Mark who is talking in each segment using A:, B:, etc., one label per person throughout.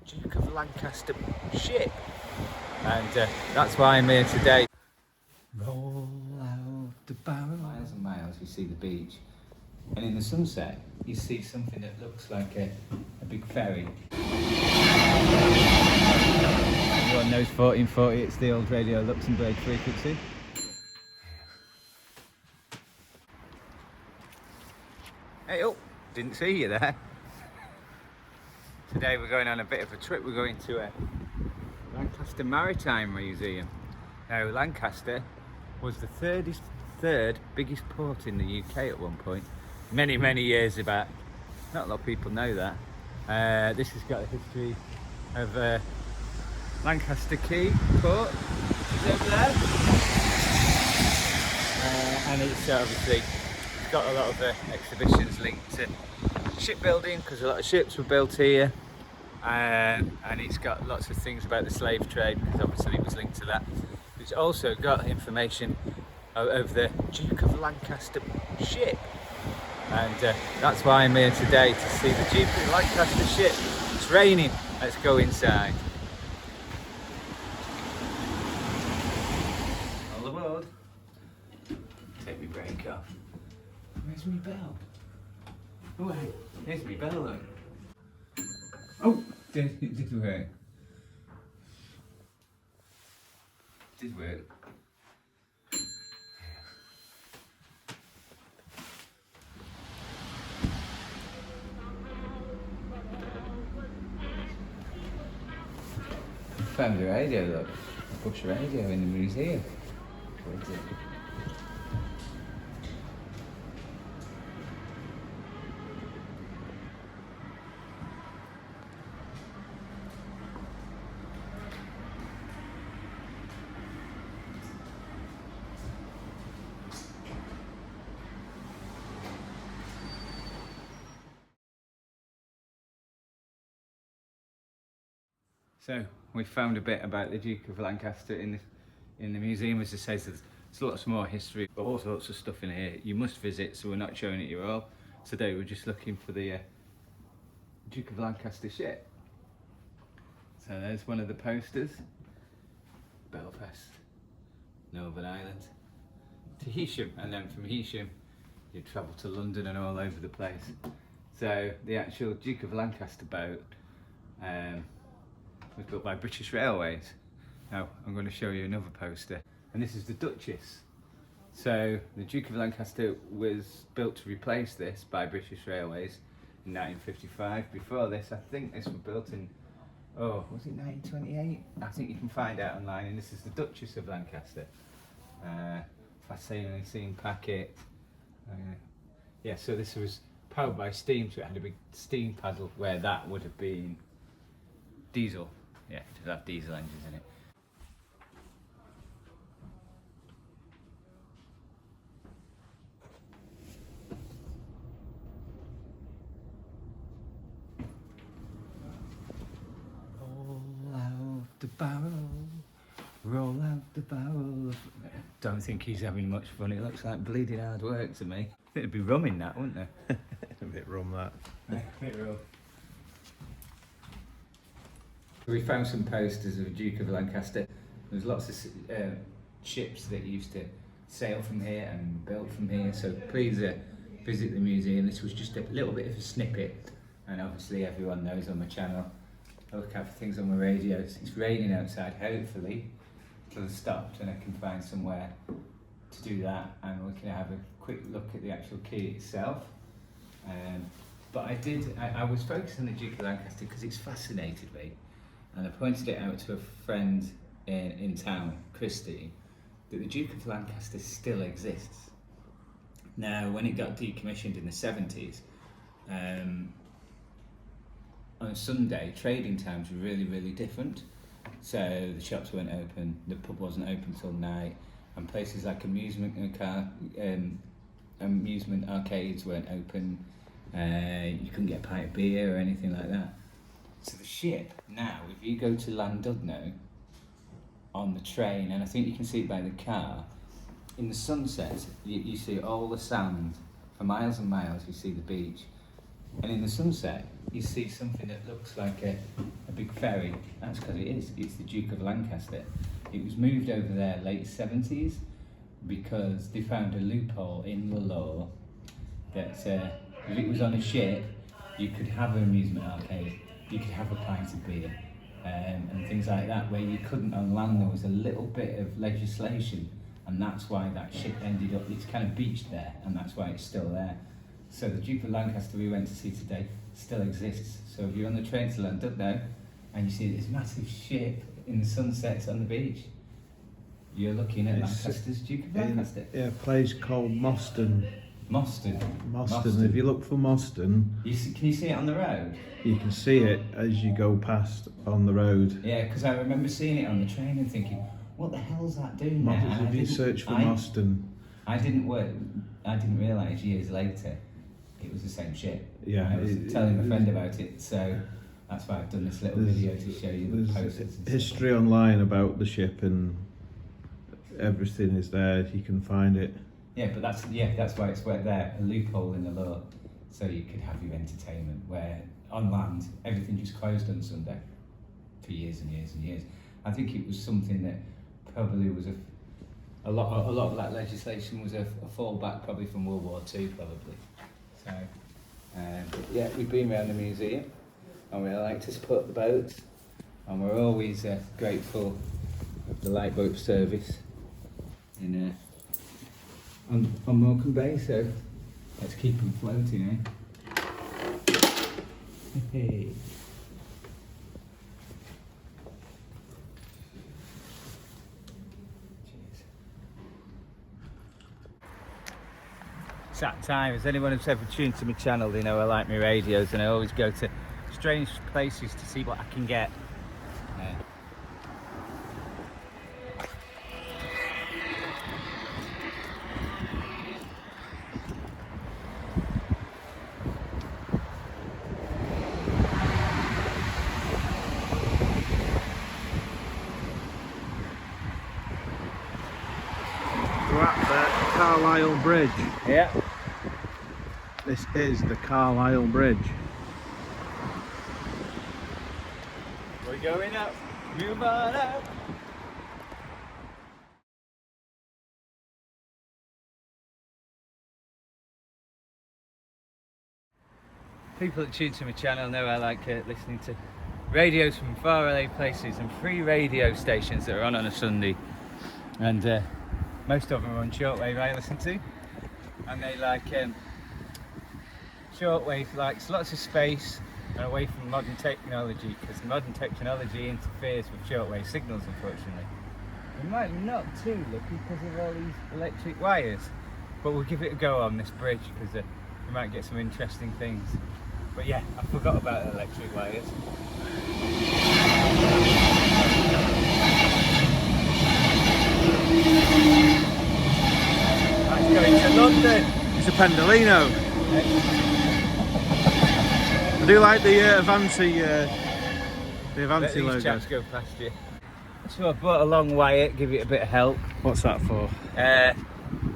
A: Duke of Lancaster ship, and that's why I'm here today. Roll out the barrel. Miles and miles you see the beach, and in the sunset you see something that looks like a big ferry. Everyone knows 1440, it's the old Radio Luxembourg frequency. Hey, oh, didn't see you there. Today we're going on a bit of a trip. We're going to a Lancaster Maritime Museum. Now, Lancaster was the third biggest port in the UK at one point, many years back. Not a lot of people know that. This has got a history of Lancaster Quay port, which is over there. And it's obviously got a lot of exhibitions linked to shipbuilding, because a lot of ships were built here, and it's got lots of things about the slave trade, because obviously it was linked to that. It's also got information of the Duke of Lancaster ship, and that's why I'm here today, to see the Duke of Lancaster ship. It's raining, let's go inside. All aboard. Take my brake off. Where's my bell? Oh wait, there's my bell though. Oh, it did work. It did work. Found the radio, look. A bush radio in the museum. What is it? So we found a bit about the Duke of Lancaster in the museum. As it says, there's lots more history, but all sorts of stuff in here you must visit, so we're not showing it you all. Today we're just looking for the Duke of Lancaster ship. So there's one of the posters. Belfast, Northern Ireland, to Heysham, and then from Heysham you travel to London and all over the place. So the actual Duke of Lancaster boat was built by British Railways. Now I'm going to show you another poster, and this is the Duchess. So the Duke of Lancaster was built to replace this by British Railways in 1955. Before this, I think this was built in, oh, was it 1928? I think you can find out online. And this is the Duchess of Lancaster. Fascinating steam packet. Yeah, so this was powered by steam, so it had a big steam paddle, where that would have been diesel. Yeah, to have diesel engines in it. Roll out the barrel, roll out the barrel. Don't think he's having much fun. It looks like bleeding hard work to me. I think there'd be rum in that, wouldn't there?
B: A bit rum, that.
A: A bit rum. We found some posters of the Duke of Lancaster. There's lots of ships that used to sail from here and built from here, so please visit the museum. This was just a little bit of a snippet, and obviously everyone knows on my channel, I look out for things on my radio. It's raining outside, hopefully till it's stopped and I can find somewhere to do that, and we can have a quick look at the actual quay itself. But I was focused on the Duke of Lancaster because it's fascinated me. And I pointed it out to a friend in town, Christy, that the Duke of Lancaster still exists. Now, when it got decommissioned in the 70s, on a Sunday, trading times were really different. So the shops weren't open, the pub wasn't open till night, and places like amusement arcades weren't open. You couldn't get a pint of beer or anything like that. So the ship now, if you go to Llandudno on the train, and I think you can see it by the car, in the sunset you see all the sand for miles and miles. You see the beach, and in the sunset you see something that looks like a big ferry. That's because it is. It's the Duke of Lancaster. It was moved over there late 70s because they found a loophole in the law that if it was on a ship, you could have an amusement arcade, you could have a pint of beer, and things like that, where you couldn't on land. There was a little bit of legislation, and that's why that ship ended up, it's kind of beached there, and that's why it's still there. So the Duke of Lancaster we went to see today still exists. So if you're on the train to London and you see this massive ship in the sunsets on the beach, you're looking at Lancaster's Duke of Lancaster.
B: Yeah, a place called Moston.
A: Moston.
B: If you look for Moston,
A: can you see it on the road?
B: You can see it as you go past on the road.
A: Yeah, because I remember seeing it on the train and thinking, what the hell's that doing there?
B: If you search for Moston.
A: I didn't realise years later it was the same ship.
B: Yeah.
A: I was telling a friend about it, so that's why I've done this little video to show you the posters.
B: There's history online about the ship, and everything is there. You can find it.
A: Yeah, but that's why it's there, a loophole in the law, so you could have your entertainment. Where on land, everything just closed on Sunday for years and years and years. I think it was something that probably was a lot of that legislation was a fallback probably from World War II probably. So, but yeah, we've been around the museum, and we like to support the boats, and we're always grateful of the lifeboat service in on Morecambe Bay. So let's keep them floating, eh? Hey. It's that time. As anyone who's ever tuned to my channel, they know I like my radios, and I always go to strange places to see what I can get.
B: We're at the Carlisle Bridge.
A: Yeah.
B: This is the Carlisle Bridge.
A: We're going up. Move on up. People that tune to my channel know I like listening to radios from far away places and free radio stations that are on a Sunday. And most of them are on shortwave I listen to. And they like shortwave, likes lots of space and away from modern technology, because modern technology interferes with shortwave signals, unfortunately. We might be not too lucky because of all these electric wires, but we'll give it a go on this bridge because we might get some interesting things. But yeah, I forgot about electric wires. That's going to London.
B: It's a Pendolino. I do like the Avanti logo.
A: These chaps go past you. So I brought a long wire, give it a bit of help.
B: What's that for?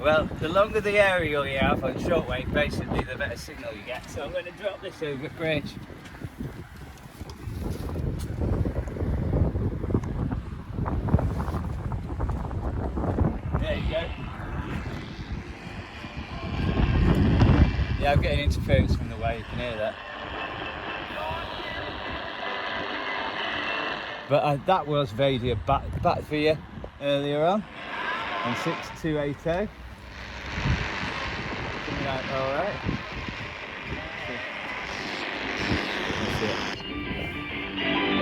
A: Well, the longer the aerial you have on shortwave, basically the better signal you get. So I'm going to drop this over the bridge. There you go. Yeah, I'm getting interference from the wire, you can hear that. But that was radio back for you earlier on 6280. Coming out alright.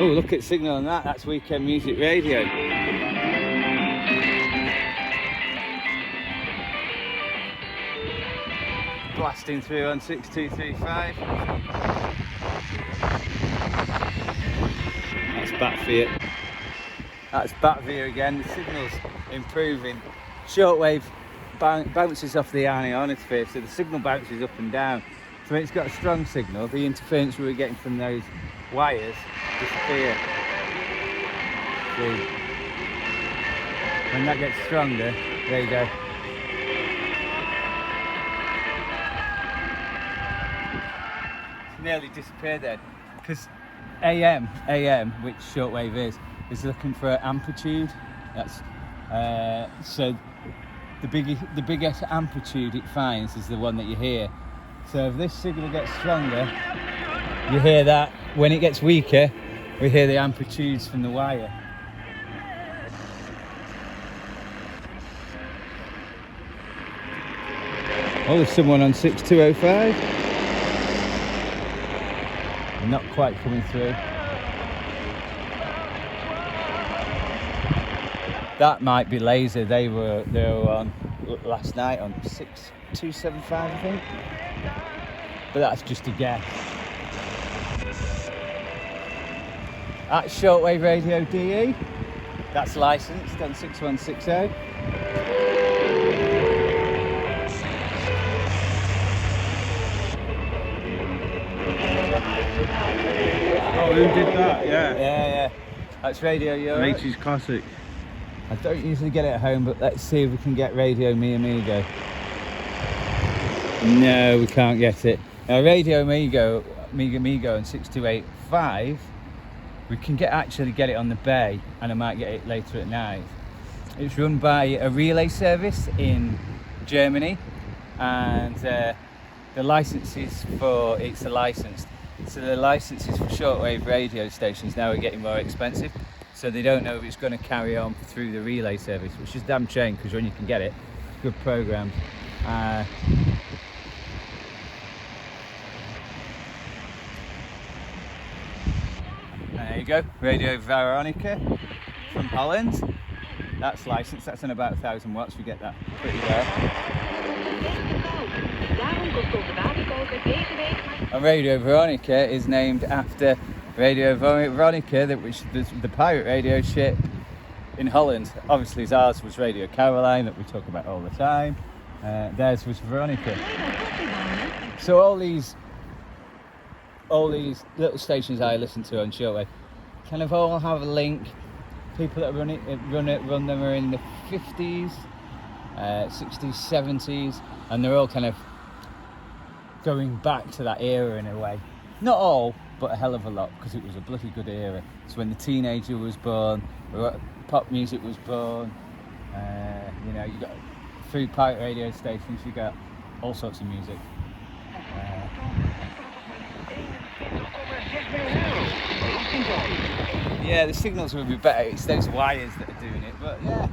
A: Oh, look at signal on that, that's Weekend Music Radio. Blasting through on 6235. That's back for you. That's back for you again. The signal's improving. Shortwave bounces off the ionosphere, so the signal bounces up and down. So when it's got a strong signal, the interference we were getting from those wires disappear. See? When that gets stronger, there you go. nearly disappeared then, because AM, which shortwave is looking for amplitude. That's so the biggest amplitude it finds is the one that you hear. So if this signal gets stronger, you hear that. When it gets weaker, we hear the amplitudes from the wire. Oh, there's someone on 6205. Not quite coming through. That might be laser. They were on last night on 6275, I think. But that's just a guess. At Shortwave Radio DE, that's licensed on 6160.
B: Oh, who did that?
A: Yeah. That's Radio Europe.
B: 80s classic.
A: I don't usually get it at home, but let's see if we can get Radio Mi Amigo. No, we can't get it. Now, Radio Amigo on 6285, we can actually get it on the bay, and I might get it later at night. It's run by a relay service in Germany, and the licenses for it's licensed. So the licenses for shortwave radio stations now are getting more expensive. So they don't know if it's going to carry on through the relay service, which is a damn shame, because when you can get it, good programs. There you go, Radio Veronica from Holland. That's licensed, that's on about 1,000 watts, we get that pretty well. And Radio Veronica is named after Radio Veronica, which is the pirate radio ship in Holland. Obviously ours was Radio Caroline, that we talk about all the time. Theirs was Veronica. So all these little stations I listen to on shortwave kind of all have a link. People that run them are in the 50s, 60s, 70s, and they're all kind of going back to that era in a way. Not all, but a hell of a lot, because it was a bloody good era. It's when the teenager was born, pop music was born. You got food pirate radio stations, you got all sorts of music. Yeah, the signals would be better. It's those wires that are doing it, but yeah,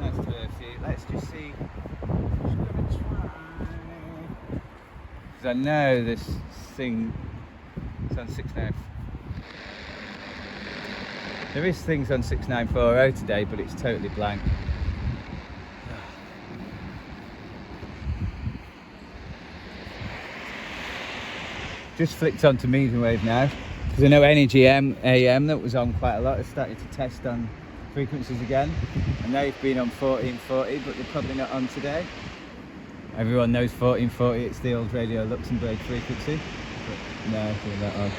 A: nice to hear a few. Let's just see. Because I know this thing. It's on 69. There is things on 6940 today, but it's totally blank. Just flicked onto medium wave now, because I know Energy AM that was on quite a lot has started to test on frequencies again, and they've been on 1440, but they're probably not on today. Everyone knows 1440, it's the old Radio Luxembourg frequency. But no, they're not on.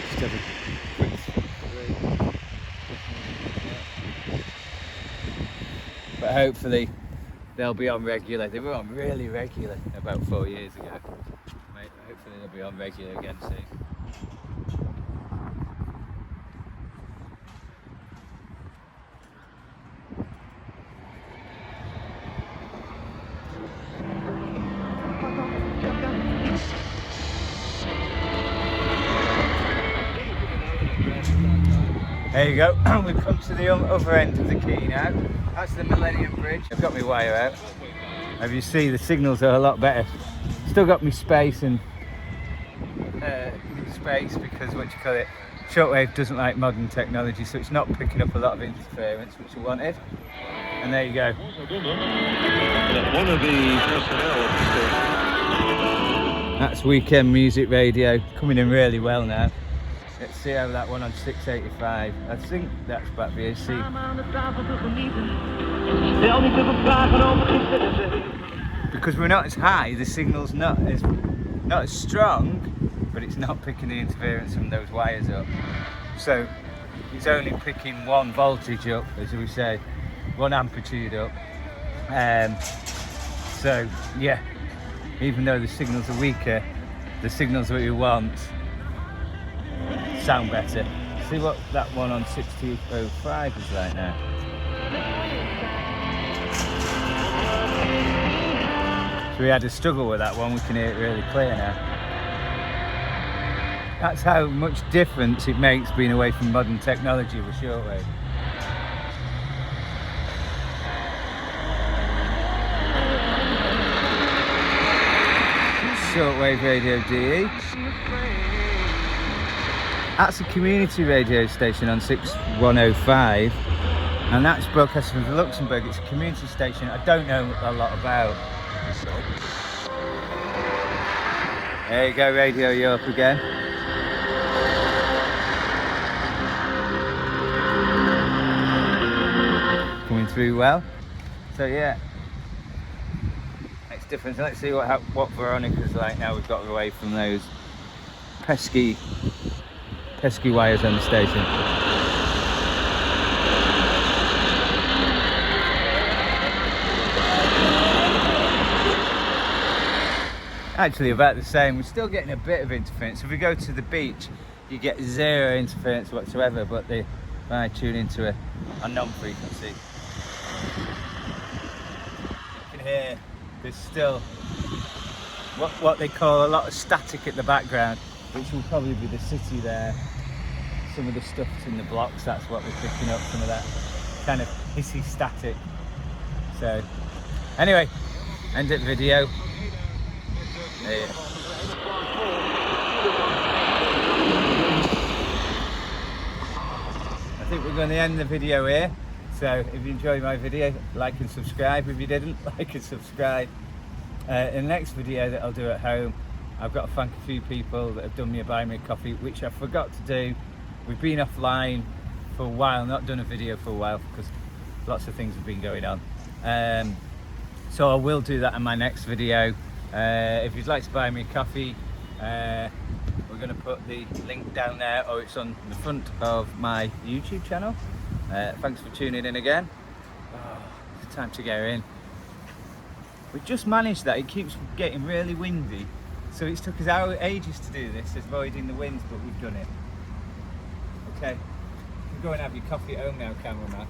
A: Just have a quick three. But hopefully they'll be on regular. They were on really regular about 4 years ago. Hopefully they'll be on regular again soon. There you go, we've come to the other end of the quay now. That's the Millennium Bridge. I've got my wire out. As you see, the signals are a lot better. Still got me space and because shortwave doesn't like modern technology, so it's not picking up a lot of interference, which we wanted. And there you go. That's weekend music radio, coming in really well now. Let's see how that one on 685. I think that's back VAC. Because we're not as high, the signal's not as strong, but it's not picking the interference from those wires up. So it's only picking one voltage up, as we say, one amplitude up. So yeah, even though the signals are weaker, the signals that we want sound better. See what that one on 6005 is like now. So we had a struggle with that one, we can hear it really clear now. That's how much difference it makes being away from modern technology with shortwave. Shortwave radio DE. That's a community radio station on 6105, and that's broadcasting from Luxembourg. It's a community station I don't know a lot about. There you go, Radio Europe again. Coming through well. So yeah, makes a difference. Let's see what Veronica's like now we've got away from those pesky wires on the station. Actually about the same. We're still getting a bit of interference. If we go to the beach, you get zero interference whatsoever, but when I tune into a non-frequency, you can hear there's still what they call a lot of static at the background, which will probably be the city there. Some of the stuff's in the blocks, that's what we're picking up, some of that kind of hissy static. So anyway, end of video. There. I think we're going to end the video here. So if you enjoyed my video, like and subscribe. If you didn't, like and subscribe. In the next video that I'll do at home, I've got to thank a few people that have done me a buy me a coffee, which I forgot to do. We've been offline for a while, not done a video for a while because lots of things have been going on. So I will do that in my next video. If you'd like to buy me a coffee, we're going to put the link down there, or it's on the front of my YouTube channel. Thanks for tuning in again. Oh, it's time to go in. We've just managed that. It keeps getting really windy, so it's took us ages to do this, avoiding the winds, but we've done it. Okay, you can go and have your coffee at home now, cameraman.